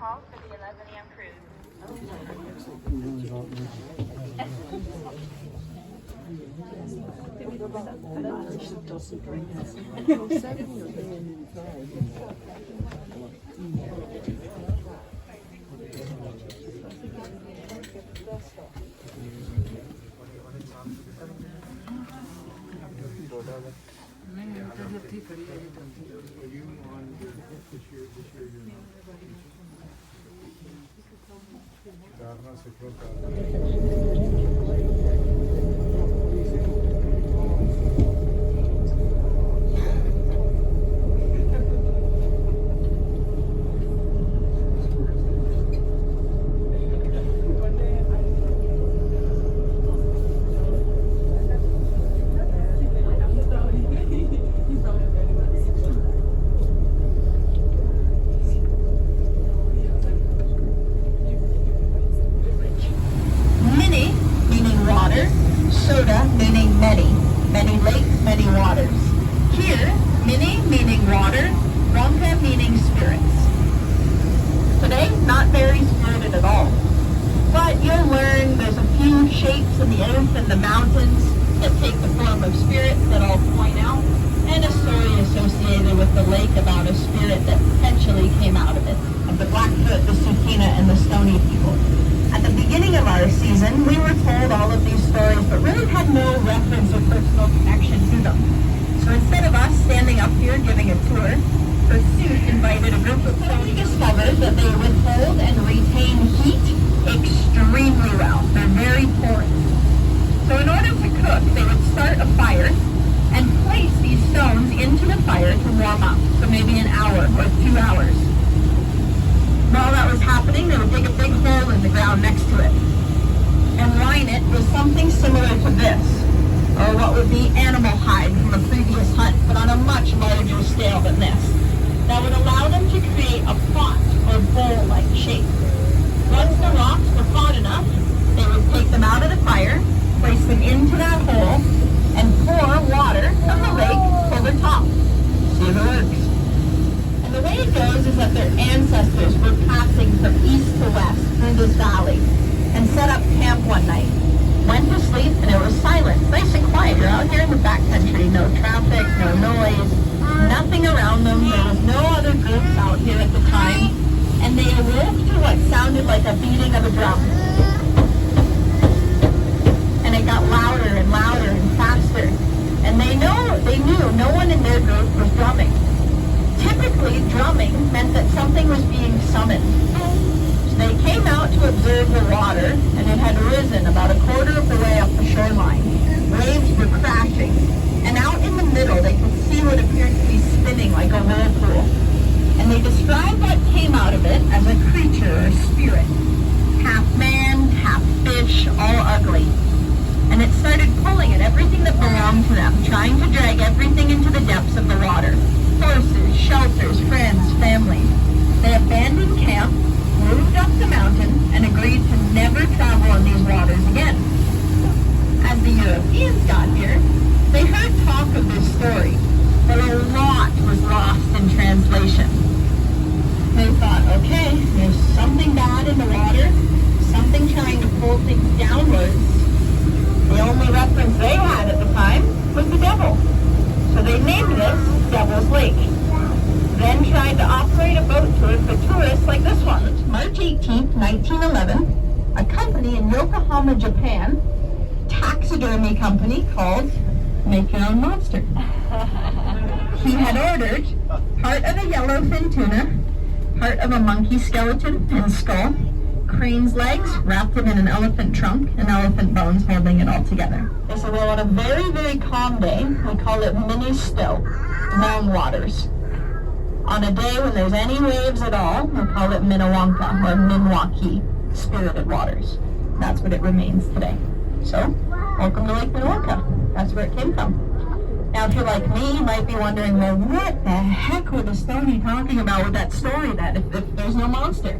call for the 11 a.m. cruise. Soda meaning many lakes, many waters. Here, mini meaning water, Wanka meaning spirits. Today, not very spirited at all. But you'll learn there's a few shapes in the earth and the mountains that take the form of spirits that I'll point out, and a story associated with the lake about a spirit that potentially came out of it, of the Blackfoot, the Sukina, and the Stony people. At the beginning of our season, we were told all of these stories, but really had no reference or personal connection to them. So instead of us standing up here giving a tour, Pursuit invited a group of people. We discovered that they withhold and retain heat extremely well. They're very porous. So in order to cook, they would start a fire and place these stones into the fire to warm up, so maybe an hour or 2 hours. While that was happening, they would dig a big hole in the ground next to it and line it with something similar to this, or what would be animal hide from a previous hunt, but on a much larger scale than this. That would allow them to create a pot or bowl-like shape. Once the rocks were hot enough, they would take them out of the fire, place them into that hole, and pour water from the lake over top. See if it works. And the way it goes is that their ancestors were passing from east to west through this valley and set up camp one night. Went to sleep and it was silent, nice and quiet. You're out here in the backcountry, no traffic, no noise, nothing around them. There was no other groups out here at the time. And they awoke to what sounded like a beating of a drum. And it got louder and louder and faster. And they knew no one in their group was drumming. Typically, drumming meant that something was being summoned. So they came out to observe the water, and it had risen about a quarter of the way up the shoreline. Waves were crashing, and out in the middle they could see what appeared to be spinning like a whirlpool. And they described what came out of it as a creature or spirit. Half man, half fish, all ugly. And it started pulling at everything that belonged to them, trying to drag everything into the depths of the water. Horses, shelters, friends, families. They abandoned camp, moved up the mountain, and agreed to never travel on these waters again. As the Europeans got here, they heard talk of this story, but a lot was lost in translation. They thought, okay, there's something bad in the water, something trying to pull things downwards. The only reference they had at the time was the devil. So they named this Devil's Lake. Then tried to operate a boat tour for tourists like this one. March 18, 1911, a company in Yokohama, Japan, taxidermy company called Make Your Own Monster. He had ordered part of a yellowfin tuna, part of a monkey skeleton and skull, crane's legs wrapped them in an elephant trunk, and elephant bones holding it all together. They said, well, on a very, very calm day, we call it mini still, long waters. On a day when there's any waves at all, we call it Minnewanka, or Minnewanka, spirited waters. That's what it remains today. So, welcome to Lake Minnewanka. That's where it came from. Now, if you're like me, you might be wondering, well, what the heck were the Stony talking about with that story that if there's no monster?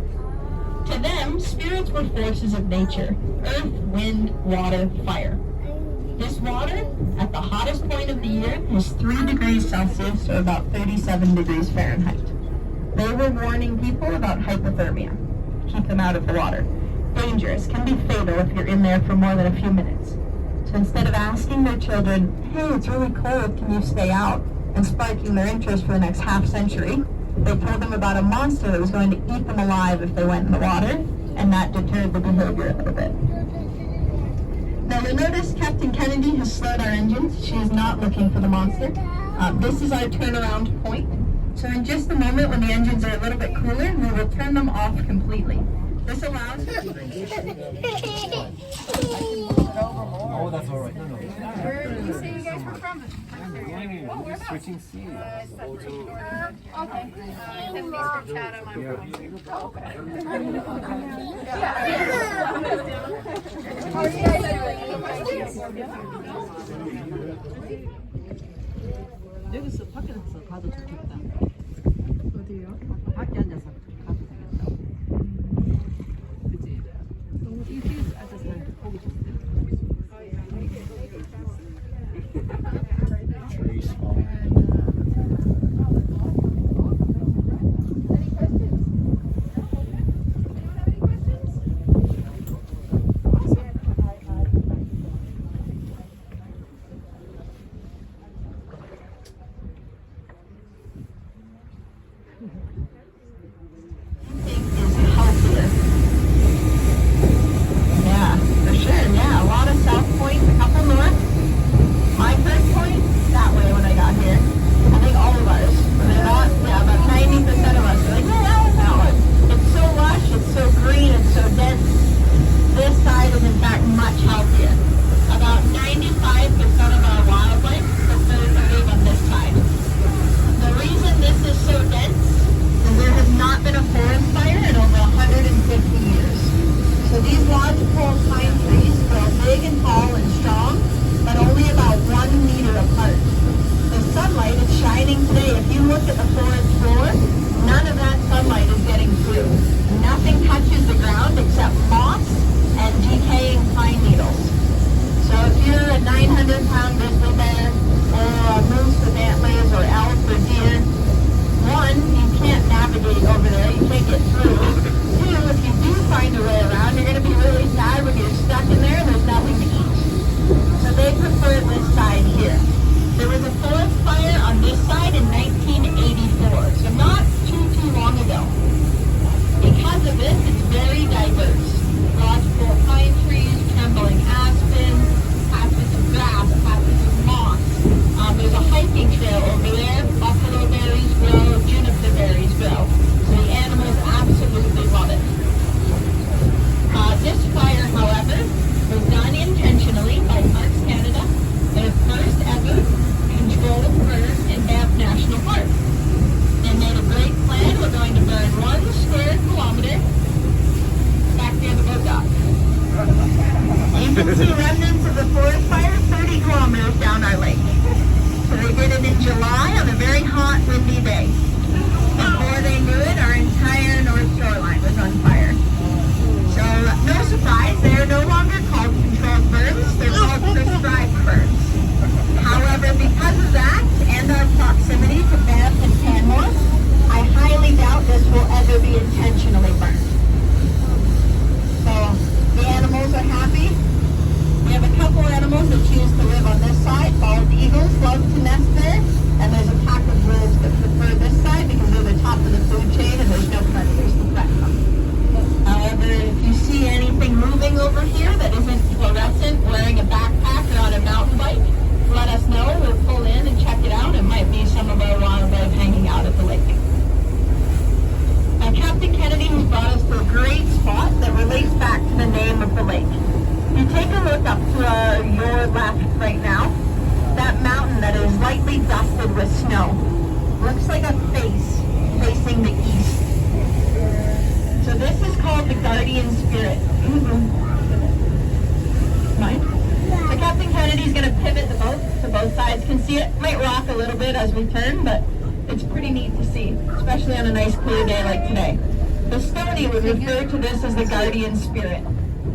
To them, spirits were forces of nature: earth, wind, water, fire. This water, at the hottest point of the year, was 3 degrees Celsius, or about 37 degrees Fahrenheit. They were warning people about hypothermia. Keep them out of the water. Dangerous, can be fatal if you're in there for more than a few minutes. So instead of asking their children, hey, it's really cold, can you stay out, and sparking their interest for the next half century, they told them about a monster that was going to eat them alive if they went in the water, and that deterred the behavior a little bit. Now you'll notice Captain Kennedy has slowed our engines. She is not looking for the monster. This is our turnaround point. So in just a moment, when the engines are a little bit cooler, we will turn them off completely. This allows... Oh, that's all right. No. Where did you say you guys were from? We're switching seats. Okay. Tiffany's from Chatham. I'm from... How are you guys 여기서 밖에서 가도 좋겠다. 어디요? 밖에 앉아서 가도 되겠다. 그치? 너무 이 뒤에서 앉아서 보기 좋대.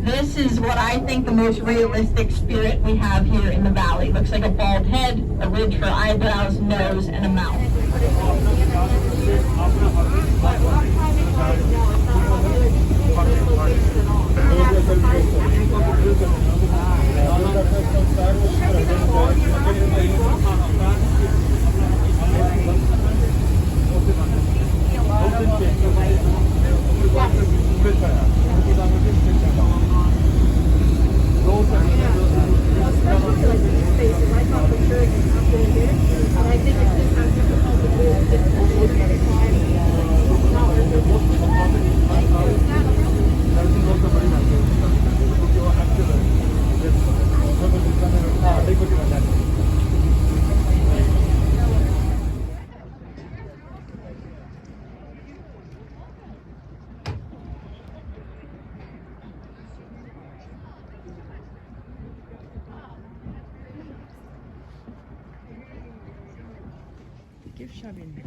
This is what I think the most realistic spirit we have here in the valley. Looks like a bald head, a ridge for eyebrows, nose, and a mouth. 깁샵이네.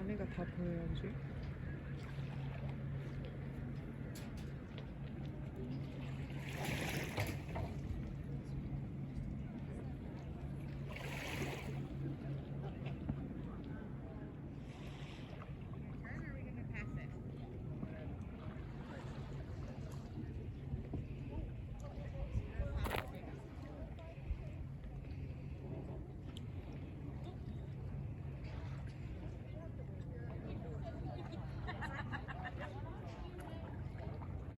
안에가 다 보여야지.